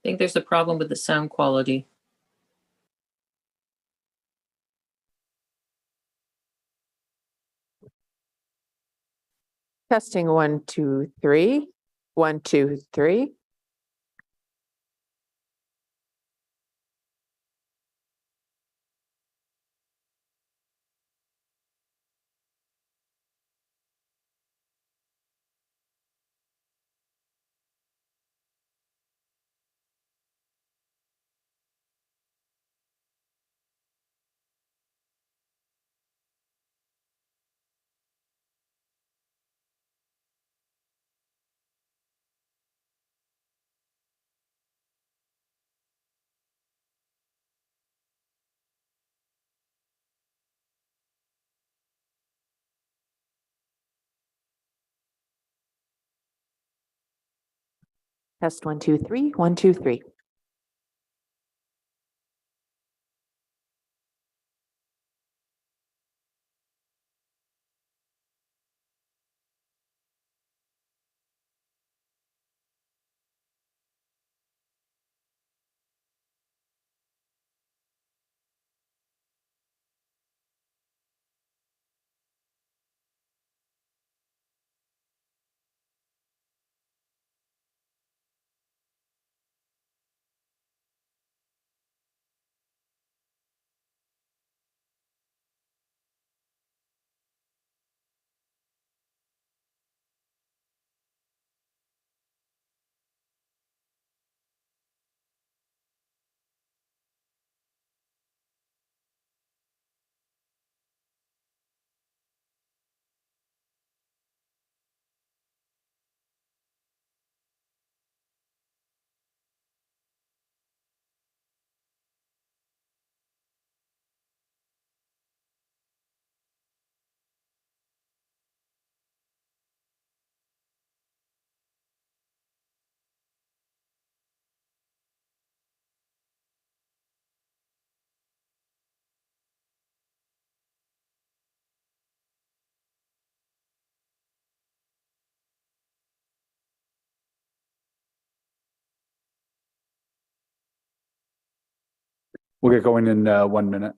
I think there's a problem with the sound quality. Testing 1, 2, 3. 1, 2, 3. Test 1, 2, 3. 1, 2, 3. We'll get going in 1 minute.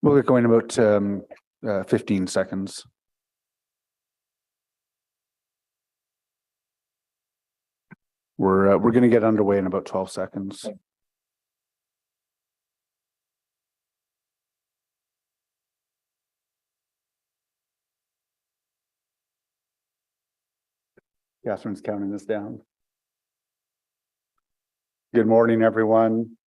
We'll get going in about 15 seconds. We're going to get underway in about 12 seconds. Catherine's counting this down. Good morning, everyone.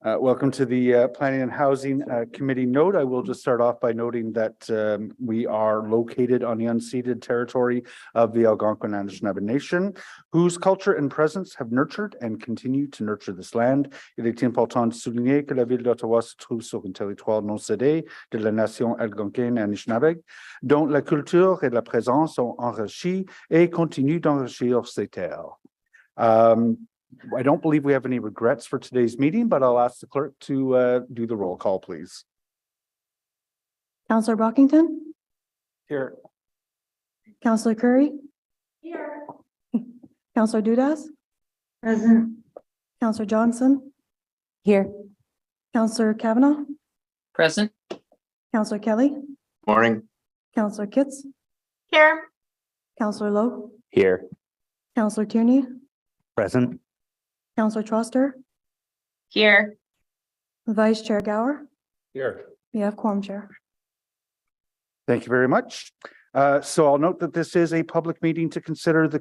Welcome to the Planning and Housing Committee note. I will just start off by noting that we are located on the unceded territory of the Algonquin and Anishinaabe Nation, whose culture and presence have nurtured and continue to nurture this land. Il est important de souligner que la ville d'Ottawa se trouve sur un territoire non cédé de la nation algonquine Anishinaabe, dont la culture et la présence ont enrichi et continuent d'enrichir ces terres. I don't believe we have any regrets for today's meeting, but I'll ask the clerk to do the roll call, please. Councillor Brockington, Here. Councillor Curry. Here. Councillor Dudas, Present. Councillor Johnson, Here. Councillor Kavanaugh, Present. Councillor Kelly, Morning. Councillor Kitts, Here. Councillor Lowe, Here. Councillor Tierney, Present. Councillor Troster, Here. Vice Chair Gower. Here. We have quorum, Chair. Thank you very much. So I'll note that this is a public meeting to consider the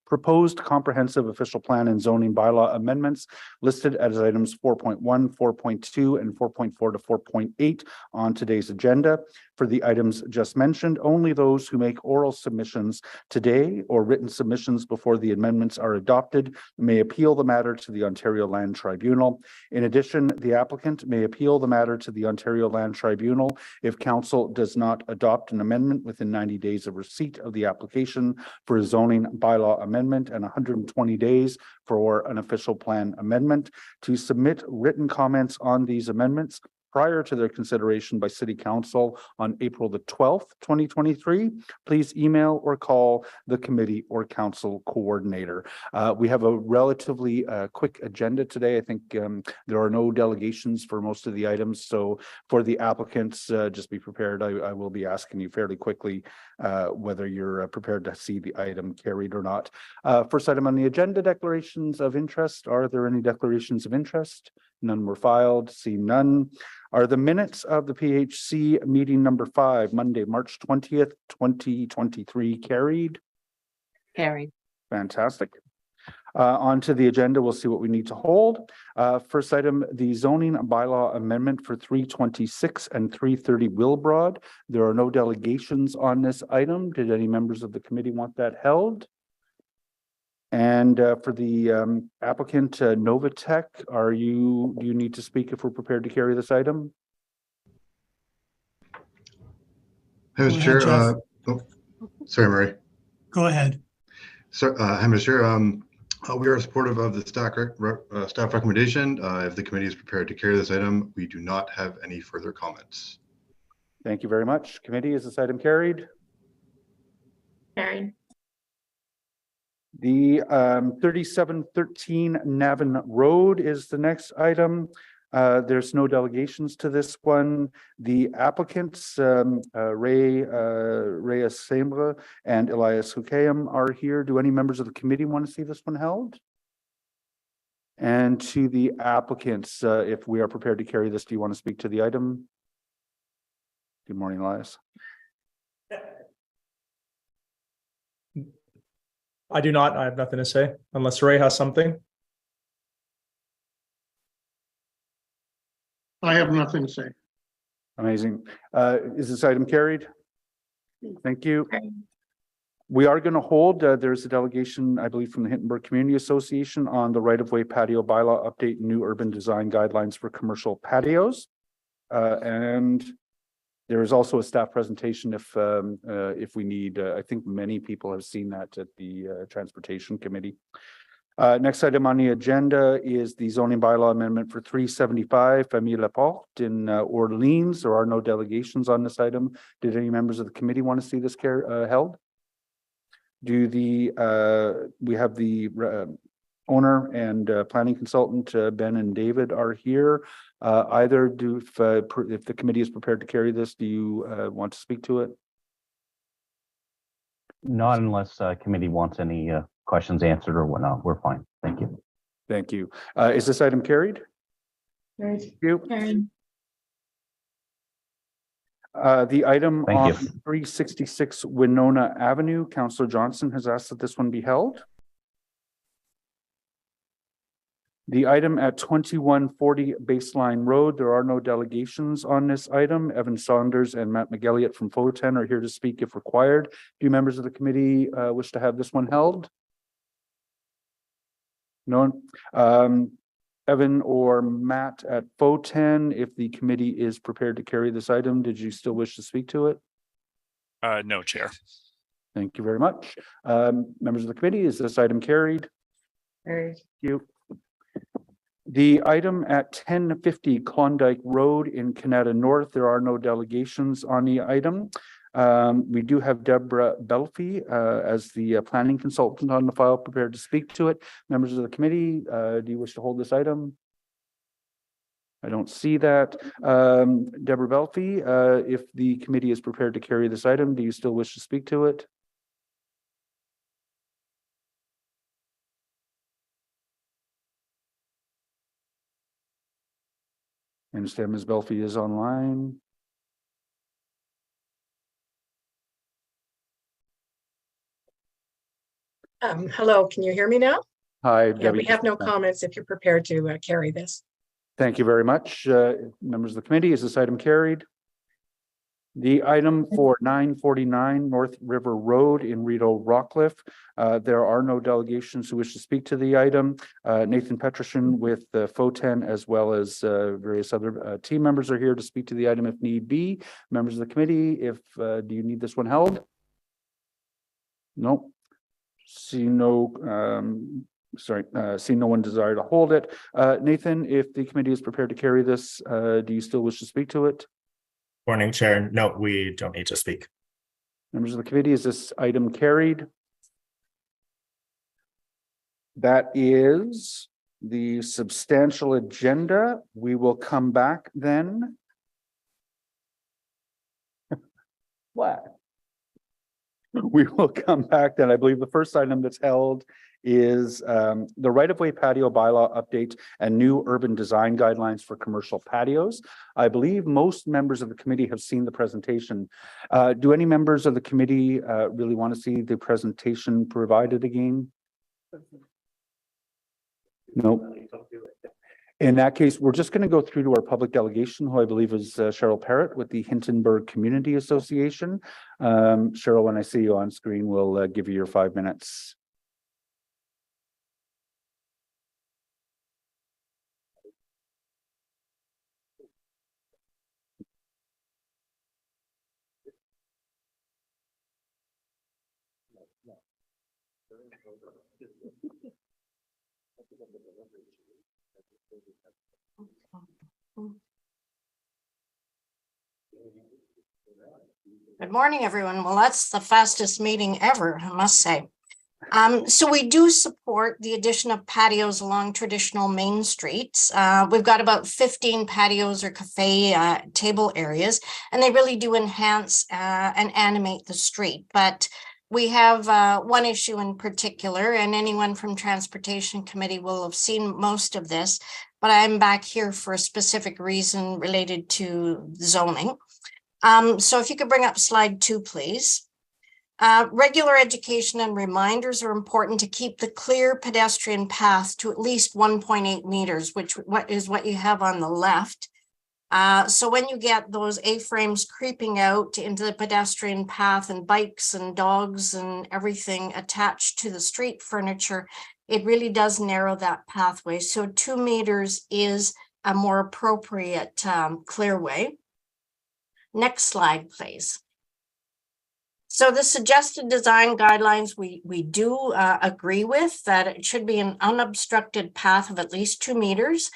proposed comprehensive official plan and zoning bylaw amendments listed as items 4.1, 4.2, and 4.4 to 4.8 on today's agenda. For the items just mentioned, only those who make oral submissions today or written submissions before the amendments are adopted may appeal the matter to the Ontario Land Tribunal. In addition, the applicant may appeal the matter to the Ontario Land Tribunal if council does not adopt an amendment within 90 days of receipt of the application for a zoning bylaw amendment and 120 days for an official plan amendment. To submit written comments on these amendments prior to their consideration by City Council on April the 12th, 2023, please email or call the committee or council coordinator. We have a relatively quick agenda today. I think there are no delegations for most of the items. So for the applicants, just be prepared. I will be asking you fairly quickly whether you're prepared to see the item carried or not. First item on the agenda, declarations of interest. Are there any declarations of interest? None were filed. See none. Are the minutes of the PHC meeting number 5, Monday, March 20th, 2023 carried? Carried. Fantastic. On to the agenda, we'll see what we need to hold. First item, the zoning bylaw amendment for 326 and 330 Wilbrod. There are no delegations on this item. Did any members of the committee want that held? And for the applicant, Novatech, do you need to speak if we're prepared to carry this item? Hi, Mr. Chair. Sorry, Murray. Go ahead. So, hi, Mr. Chair. We are supportive of the staff recommendation. If the committee is prepared to carry this item, we do not have any further comments. Thank you very much. Committee, is this item carried? Carried. The 3713 Navin Road is the next item. There's no delegations to this one. The applicants, Ray Sembre and Elias Hukayem are here. Do any members of the committee want to see this one held? And to the applicants, if we are prepared to carry this, do you want to speak to the item? Good morning, Elias. I do not. I have nothing to say unless Ray has something. I have nothing to say. Amazing. Is this item carried? Thank you. Carried. We are going to hold, there's a delegation, I believe, from the Hintonburg Community Association on the right-of-way patio bylaw update, new urban design guidelines for commercial patios. And there is also a staff presentation if we need. I think many people have seen that at the Transportation Committee. Next item on the agenda is the zoning bylaw amendment for 375 Famille Laporte in Orleans. There are no delegations on this item. Did any members of the committee want to see this held? Do we have the owner and planning consultant Ben and David are here. If the committee is prepared to carry this, do you want to speak to it? Not unless committee wants any questions answered or whatnot. We're fine. Thank you. Thank you. Is this item carried? Carried. Thank you. Carried. The item Thank on you. 366 Winona Avenue, Councillor Johnson has asked that this one be held. The item at 2140 Baseline Road, there are no delegations on this item. Evan Saunders and Matt McGilliot from FOTEN are here to speak if required. Do members of the committee wish to have this one held? No. Evan or Matt at FOTEN, if the committee is prepared to carry this item, did you still wish to speak to it? No, Chair. Thank you very much. Members of the committee, is this item carried? Carried. You. The item at 1050 Klondike Road in Canada North, there are no delegations on the item. We do have Deborah Belfi as the planning consultant on the file, prepared to speak to it. Members of the committee, do you wish to hold this item? I don't see that. Deborah Belfi, if the committee is prepared to carry this item, do you still wish to speak to it? I understand Ms. Belfi is online. Hello, can you hear me now? Hi, Yeah, Debbie. we have no comments if you're prepared to carry this. Thank you very much. Members of the committee, is this item carried? The item for 949 North River Road in Rideau Rockcliffe. There are no delegations who wish to speak to the item. Nathan Petrosyan with FOTEN as well as various other team members are here to speak to the item if need be. Members of the committee, if do you need this one held? No. See no see no one desire to hold it. Nathan, if the committee is prepared to carry this, do you still wish to speak to it? Morning, Chair. No, we don't need to speak. Members of the committee, is this item carried? That is the substantial agenda. We will come back then. What? We will come back then. I believe the first item that's held is the right-of-way patio bylaw update and new urban design guidelines for commercial patios. I believe most members of the committee have seen the presentation. Do any members of the committee really want to see the presentation provided again? No. In that case, we're just going to go through to our public delegation, who I believe is Cheryl Parrott with the Hintonburg Community Association. Cheryl, when I see you on screen, we'll give you your 5 minutes. Good morning, everyone. Well, that's the fastest meeting ever, I must say. So we do support the addition of patios along traditional main streets. We've got about 15 patios or cafe table areas, and they really do enhance and animate the street. But we have one issue in particular, and anyone from Transportation Committee will have seen most of this, but I'm back here for a specific reason related to zoning. So if you could bring up slide 2, please. Regular education and reminders are important to keep the clear pedestrian path to at least 1.8 meters, which is what you have on the left. So when you get those A-frames creeping out into the pedestrian path and bikes and dogs and everything attached to the street furniture, it really does narrow that pathway. So 2 meters is a more appropriate clearway. Next slide, please. So the suggested design guidelines, we do agree with that it should be an unobstructed path of at least 2 meters,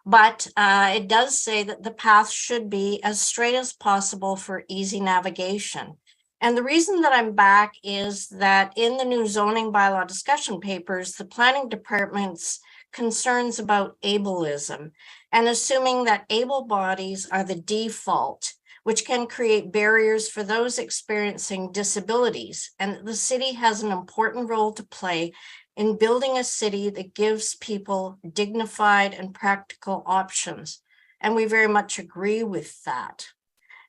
but it does say that the path should be as straight as possible for easy navigation. And the reason that I'm back is that in the new zoning bylaw discussion papers, the planning department's concerns about ableism and assuming that able bodies are the default, which can create barriers for those experiencing disabilities. And the city has an important role to play in building a city that gives people dignified and practical options. And we very much agree with that.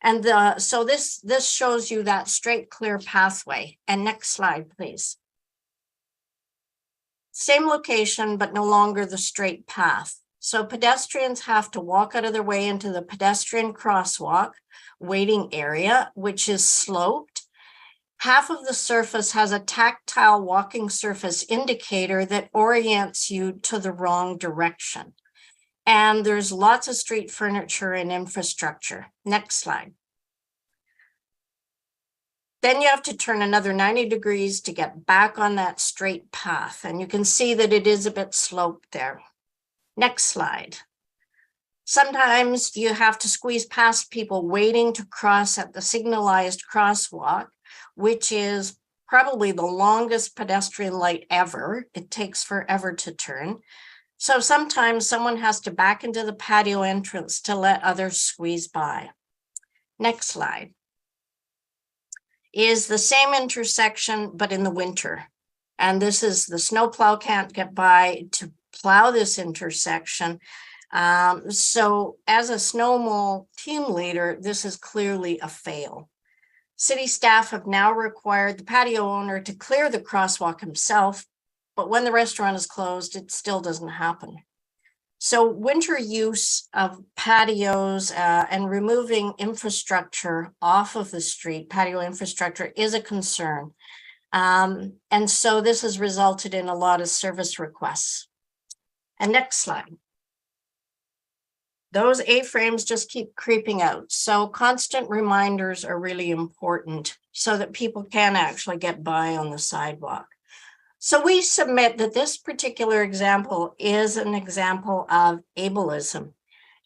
And so this shows you that straight, clear pathway. And next slide, please. Same location, but no longer the straight path. So pedestrians have to walk out of their way into the pedestrian crosswalk waiting area, which is sloped. Half of the surface has a tactile walking surface indicator that orients you to the wrong direction. And there's lots of street furniture and infrastructure. Next slide. Then you have to turn another 90 degrees to get back on that straight path. And you can see that it is a bit sloped there. Next slide. Sometimes you have to squeeze past people waiting to cross at the signalized crosswalk, which is probably the longest pedestrian light ever. It takes forever to turn. So sometimes someone has to back into the patio entrance to let others squeeze by. Next slide. Is the same intersection, but in the winter. And this is the snowplow can't get by to plow this intersection. So as a snowmobile team leader, this is clearly a fail. City staff have now required the patio owner to clear the crosswalk himself, but when the restaurant is closed, it still doesn't happen. So winter use of patios and removing infrastructure off of the street, patio infrastructure, is a concern. And so this has resulted in a lot of service requests. And next slide. Those A-frames just keep creeping out. So constant reminders are really important so that people can actually get by on the sidewalk. So we submit that this particular example is an example of ableism,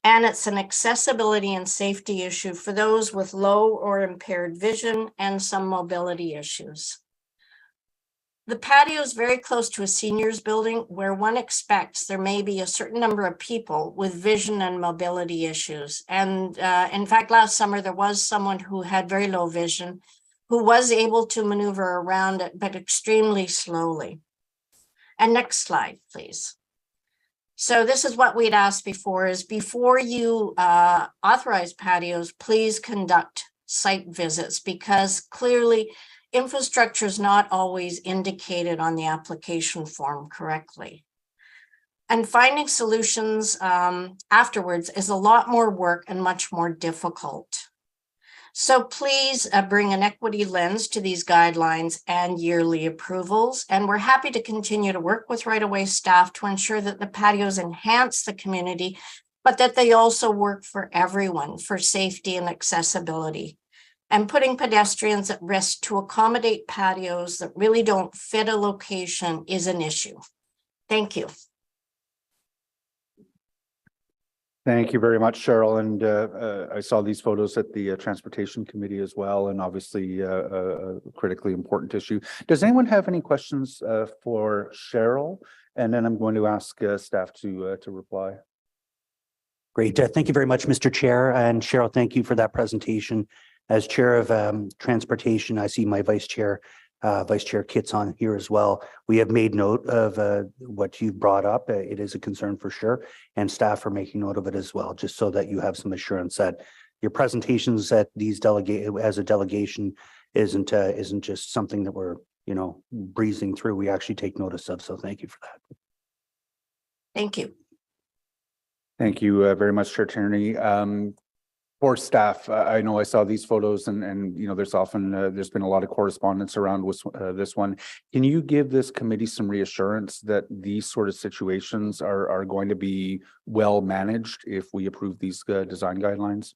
and it's an accessibility and safety issue for those with low or impaired vision and some mobility issues. The patio is very close to a seniors building where one expects there may be a certain number of people with vision and mobility issues. And in fact, last summer, there was someone who had very low vision who was able to maneuver around it, but extremely slowly. And next slide, please. So this is what we'd asked before is before you authorize patios, please conduct site visits because clearly infrastructure is not always indicated on the application form correctly. And finding solutions afterwards is a lot more work and much more difficult. So please bring an equity lens to these guidelines and yearly approvals. And we're happy to continue to work with right-of-way staff to ensure that the patios enhance the community, but that they also work for everyone for safety and accessibility. And putting pedestrians at risk to accommodate patios that really don't fit a location is an issue. Thank you. Thank you very much, Cheryl. And I saw these photos at the Transportation Committee as well, and obviously a critically important issue. Does anyone have any questions for Cheryl? And then I'm going to ask staff to reply. Great. Thank you very much, Mr. Chair. And Cheryl, thank you for that presentation. As Chair of Transportation, I see my Vice Chair Kit's on here as well. We have made note of what you've brought up. It is a concern for sure, and staff are making note of it as well, just so that you have some assurance that your presentations at these as a delegation isn't just something that we're breezing through. We actually take notice of. So thank you for that. Thank you. Thank you very much, Chair Tierney. For staff, I know I saw these photos and there's often there's been a lot of correspondence around with this one. Can you give this committee some reassurance that these sort of situations are going to be well managed if we approve these design guidelines?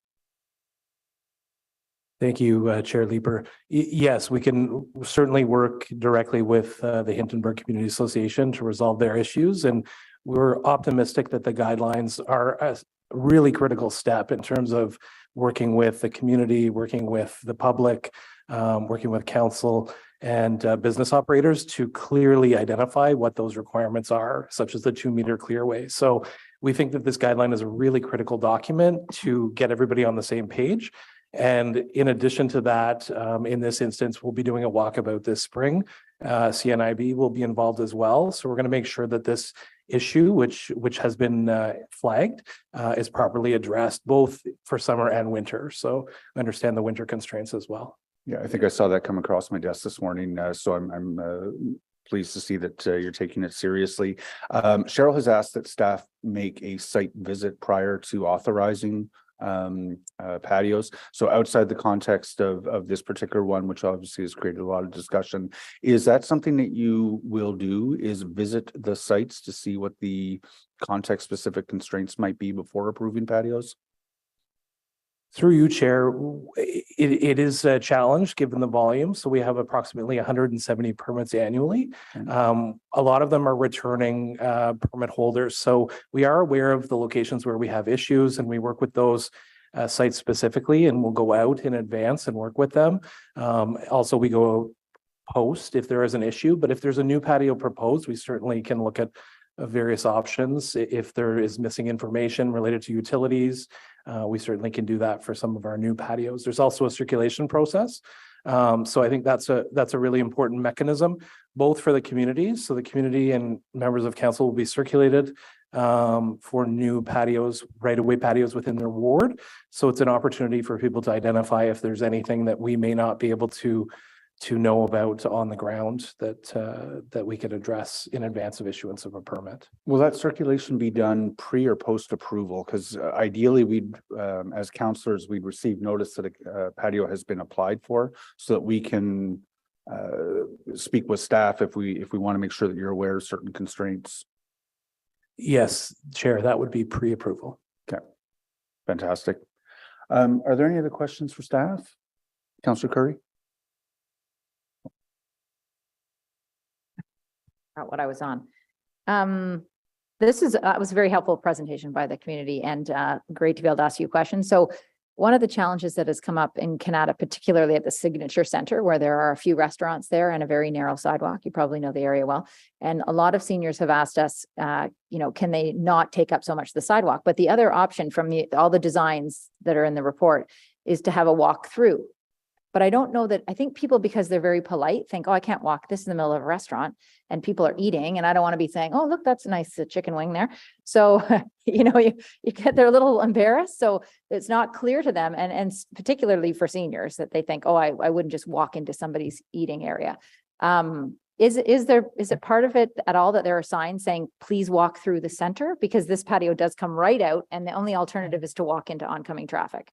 Thank you, Chair Leeper. Yes, we can certainly work directly with the Hintonburg Community Association to resolve their issues. And we're optimistic that the guidelines are a really critical step in terms of working with the community, working with the public, working with council and business operators to clearly identify what those requirements are, such as the 2-meter clearway. So we think that this guideline is a really critical document to get everybody on the same page. And in addition to that, in this instance, we'll be doing a walkabout this spring. CNIB will be involved as well. So we're going to make sure that this issue, which has been flagged, is properly addressed both for summer and winter. So I understand the winter constraints as well. Yeah, I think I saw that come across my desk this morning. So I'm pleased to see that you're taking it seriously. Cheryl has asked that staff make a site visit prior to authorizing patios. So outside the context of this particular one, which obviously has created a lot of discussion, is that something that you will do, is visit the sites to see what the context specific constraints might be before approving patios? Through you, Chair, it is a challenge given the volume. So we have approximately 170 permits annually. A lot of them are returning permit holders. So we are aware of the locations where we have issues, and we work with those sites specifically, and we'll go out in advance and work with them. Also, we go post if there is an issue, but if there's a new patio proposed, we certainly can look at various options. If there is missing information related to utilities, we certainly can do that for some of our new patios. There's also a circulation process. So I think that's a really important mechanism, both for the communities. So the community and members of council will be circulated for new patios, right-of-way patios within their ward. So it's an opportunity for people to identify if there's anything that we may not be able to know about on the ground that we could address in advance of issuance of a permit. Will that circulation be done pre or post approval? Because ideally we'd, as councillors, we'd receive notice that a patio has been applied for so that we can speak with staff if we want to make sure that you're aware of certain constraints. Yes, Chair, that would be pre-approval. Okay, fantastic. Are there any other questions for staff? Councillor Curry? What I was on. This was a very helpful presentation by the community, and great to be able to ask you questions. So one of the challenges that has come up in Canada, particularly at the Signature Center, where there are a few restaurants there and a very narrow sidewalk, you probably know the area well. And a lot of seniors have asked us, can they not take up so much of the sidewalk? But the other option from all the designs that are in the report is to have a walk through. But I don't know that, I think people, because they're very polite, think, oh, I can't walk this in the middle of a restaurant and people are eating, and I don't want to be saying, oh, look, that's a nice chicken wing there. So, you get, they're a little embarrassed. So it's not clear to them. And particularly for seniors, that they think, oh, I wouldn't just walk into somebody's eating area. Is it part of it at all that there are signs saying, please walk through the center? Because this patio does come right out and the only alternative is to walk into oncoming traffic.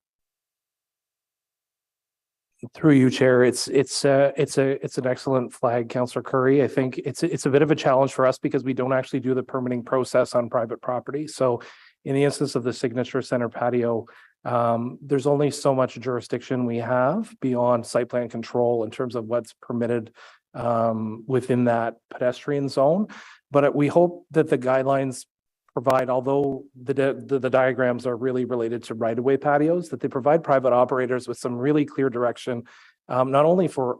Through you, Chair, it's an excellent flag, Councillor Curry. I think it's a bit of a challenge for us because we don't actually do the permitting process on private property. So in the instance of the Signature Center patio, there's only so much jurisdiction we have beyond site plan control in terms of what's permitted within that pedestrian zone. But we hope that the guidelines provide, although the diagrams are really related to right-of-way patios, that they provide private operators with some really clear direction, not only for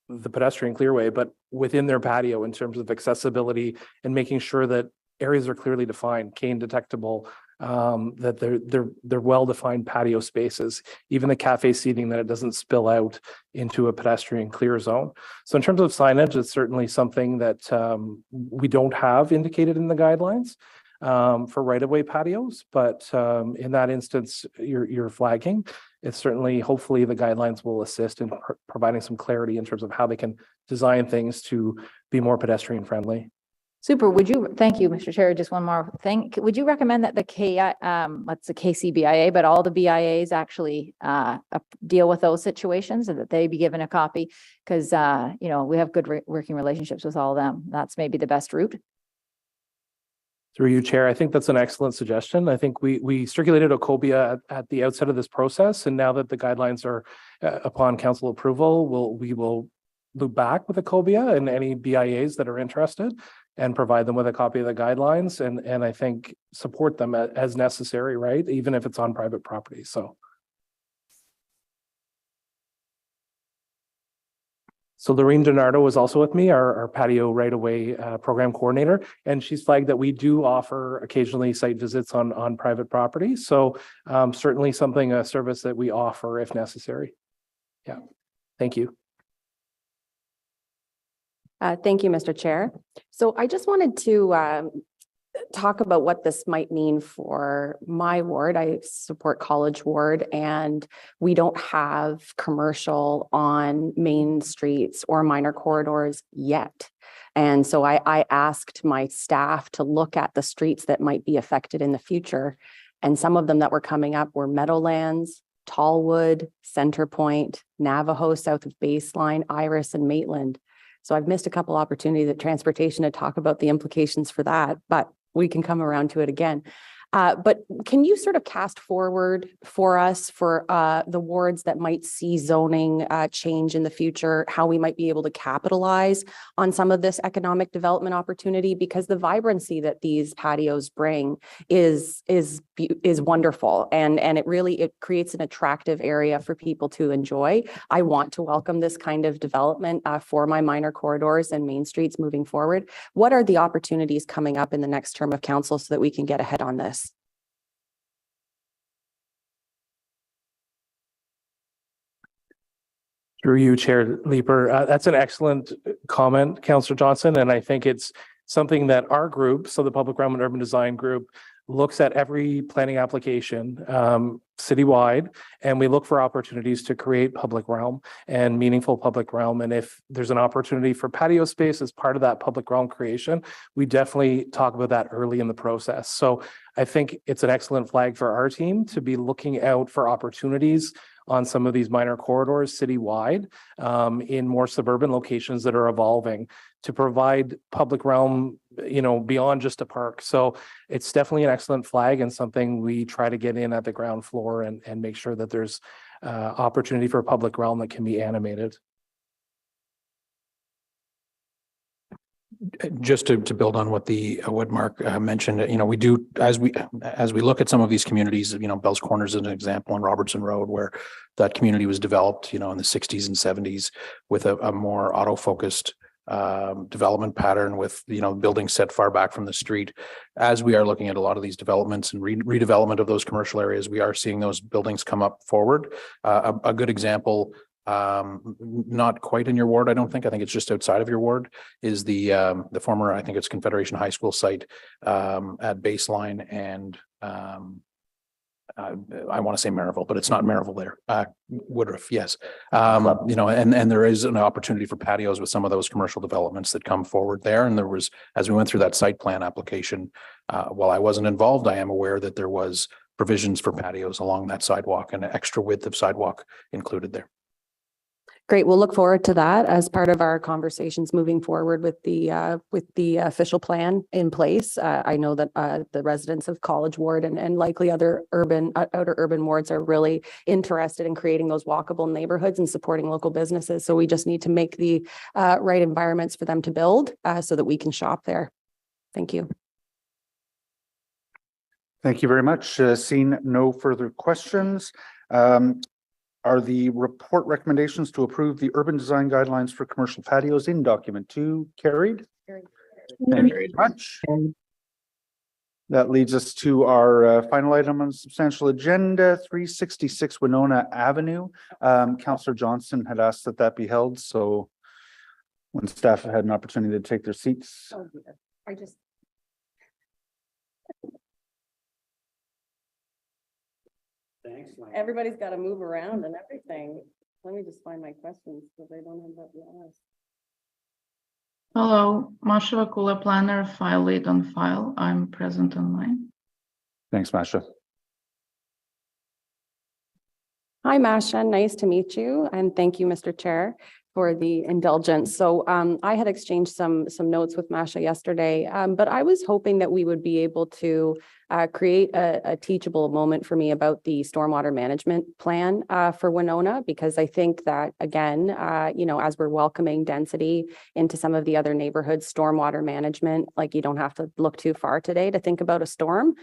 the pedestrian clearway, but within their patio in terms of accessibility and making sure that areas are clearly defined, cane detectable, that they're well-defined patio spaces, even the cafe seating, that it doesn't spill out into a pedestrian clear zone. So in terms of signage, it's certainly something that we don't have indicated in the guidelines for right-of-way patios, but in that instance, you're flagging. It's certainly, hopefully, the guidelines will assist in providing some clarity in terms of how they can design things to be more pedestrian friendly. Super. Thank you, Mr. Chair. Just one more thing. Would you recommend that the KCBIA, but all the BIAs actually deal with those situations, and that they be given a copy? Because we have good working relationships with all of them. That's maybe the best route. Through you, Chair, I think that's an excellent suggestion. I think we circulated a cobia at the outset of this process, and now that the guidelines are upon council approval, we will loop back with a cobia and any BIAs that are interested and provide them with a copy of the guidelines and I think support them as necessary, right? Even if it's on private property. So Lorene Donardo is also with me, our patio right-of-way program coordinator, and she's flagged that we do offer occasionally site visits on private property. So certainly a service that we offer if necessary. Yeah, thank you. Thank you, Mr. Chair. So I just wanted to talk about what this might mean for my ward. I support College Ward, and we don't have commercial on main streets or minor corridors yet. And so I asked my staff to look at the streets that might be affected in the future. And some of them that were coming up were Meadowlands, Tallwood, Centerpoint, Navajo, south of Baseline, Iris, and Maitland. So I've missed a couple opportunities at transportation to talk about the implications for that, but we can come around to it again. But can you sort of cast forward for us for the wards that might see zoning change in the future, how we might be able to capitalize on some of this economic development opportunity? Because the vibrancy that these patios bring is wonderful, and it creates an attractive area for people to enjoy. I want to welcome this kind of development for my minor corridors and main streets moving forward. What are the opportunities coming up in the next term of council so that we can get ahead on this? Through you, Chair Leeper. That's an excellent comment, Councillor Johnson, and I think it's something that our group, so the Public Realm and Urban Design Group, looks at every planning application citywide, and we look for opportunities to create public realm and meaningful public realm. And if there's an opportunity for patio space as part of that public realm creation, we definitely talk about that early in the process. So I think it's an excellent flag for our team to be looking out for opportunities on some of these minor corridors citywide in more suburban locations that are evolving to provide public realm, beyond just a park. So it's definitely an excellent flag and something we try to get in at the ground floor and make sure that there's opportunity for public realm that can be animated. Just to build on what Mark mentioned, we do, as we look at some of these communities, Bell's Corners is an example on Robertson Road, where that community was developed, in the 60s and 70s with a more auto-focused development pattern with, buildings set far back from the street. As we are looking at a lot of these developments and redevelopment of those commercial areas, we are seeing those buildings come up forward. A good example, not quite in your ward, I don't think. I think it's just outside of your ward, is the former, I think it's Confederation High School site at Baseline and I want to say Maryville, but it's not Maryville there. Woodruff, yes. And there is an opportunity for patios with some of those commercial developments that come forward there. And there was, as we went through that site plan application, while I wasn't involved, I am aware that there was provisions for patios along that sidewalk and an extra width of sidewalk included there. Great. We'll look forward to that as part of our conversations moving forward with the official plan in place. I know that the residents of College Ward and likely other outer urban wards are really interested in creating those walkable neighborhoods and supporting local businesses. So we just need to make the right environments for them to build so that we can shop there. Thank you. Thank you very much. Seeing no further questions. Are the report recommendations to approve the urban design guidelines for commercial patios in document 2 carried? Thank you very much. That leads us to our final item on the substantial agenda, 366 Winona Avenue. Councillor Johnson had asked that be held. So when staff had an opportunity to take their seats. Oh, dear. Thanks. Everybody's got to move around and everything. Let me just find my questions so they don't end up lost. Hello, Masha Vakula, planner, file lead on file. I'm present online. Thanks, Masha. Hi, Masha. Nice to meet you. And thank you, Mr. Chair, for the indulgence. So I had exchanged some notes with Masha yesterday, but I was hoping that we would be able to create a teachable moment for me about the stormwater management plan for Winona, because I think that, again, as we're welcoming density into some of the other neighborhoods, stormwater management, like you don't have to look too far today to think about a storm,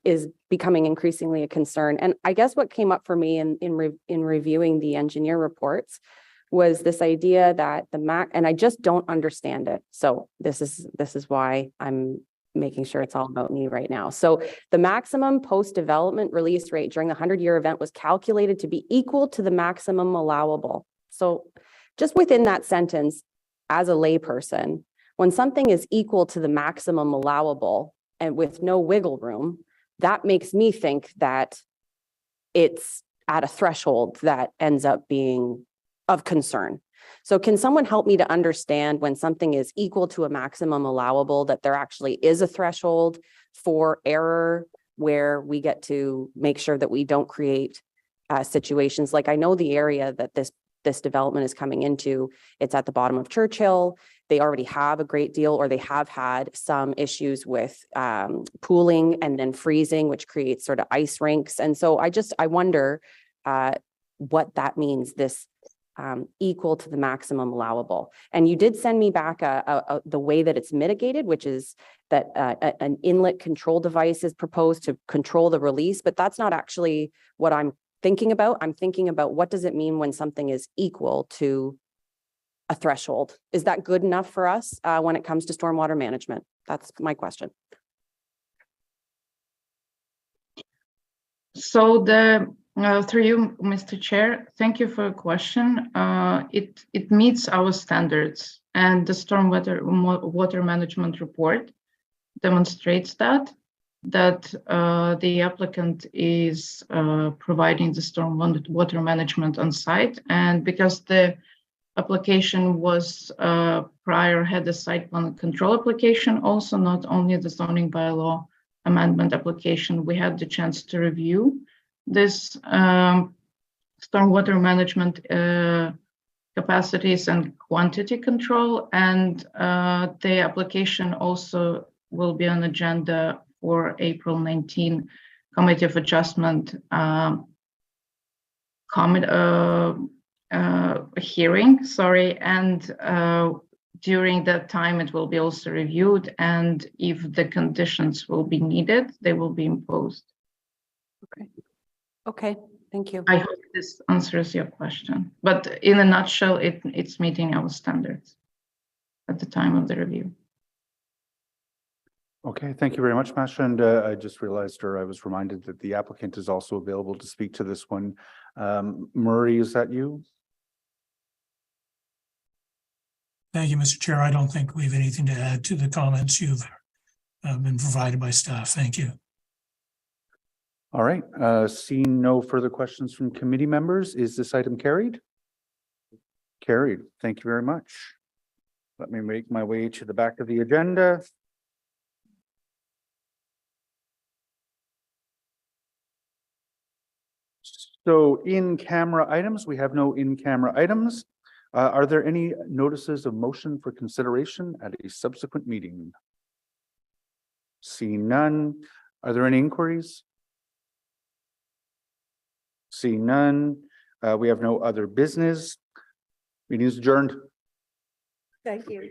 is becoming increasingly a concern. And I guess what came up for me in reviewing the engineer reports was this idea that and I just don't understand it. So this is why I'm making sure it's all about me right now. So the maximum post-development release rate during the 100-year event was calculated to be equal to the maximum allowable. So just within that sentence, as a layperson, when something is equal to the maximum allowable and with no wiggle room, that makes me think that it's at a threshold that ends up being of concern. So can someone help me to understand when something is equal to a maximum allowable, that there actually is a threshold for error where we get to make sure that we don't create situations like, I know the area that this development is coming into, it's at the bottom of Churchill. they already have a great deal, or they have had some issues with pooling and then freezing, which creates sort of ice rinks. And so I wonder what that means, this equal to the maximum allowable. And you did send me back the way that it's mitigated, which is that an inlet control device is proposed to control the release, but that's not actually what I'm thinking about. I'm thinking about what does it mean when something is equal to a threshold? Is that good enough for us when it comes to stormwater management? That's my question. So through you, Mr. Chair, thank you for your question. It meets our standards, and the water management report demonstrates that the applicant is providing the water management on site, and because the application was prior had a site plan control application, also not only the zoning bylaw amendment application, we had the chance to review this stormwater management capacities and quantity control, and the application also will be on agenda for April 19 Committee of Adjustment hearing, sorry, and during that time it will be also reviewed, and if the conditions will be needed, they will be imposed. Okay, thank you. I hope this answers your question, but in a nutshell, it's meeting our standards at the time of the review. Okay, thank you very much, Masha. And I just realized, or I was reminded, that the applicant is also available to speak to this one. Murray, is that you? Thank you, Mr. Chair. I don't think we have anything to add to the comments you've been provided by staff. Thank you. All right, seeing no further questions from committee members, is this item carried? Carried. Thank you very much. Let me make my way to the back of the agenda. So in-camera items, we have no in-camera items. Are there any notices of motion for consideration at a subsequent meeting? Seeing none. Are there any inquiries? Seeing none. We have no other business. Meeting is adjourned. Thank you.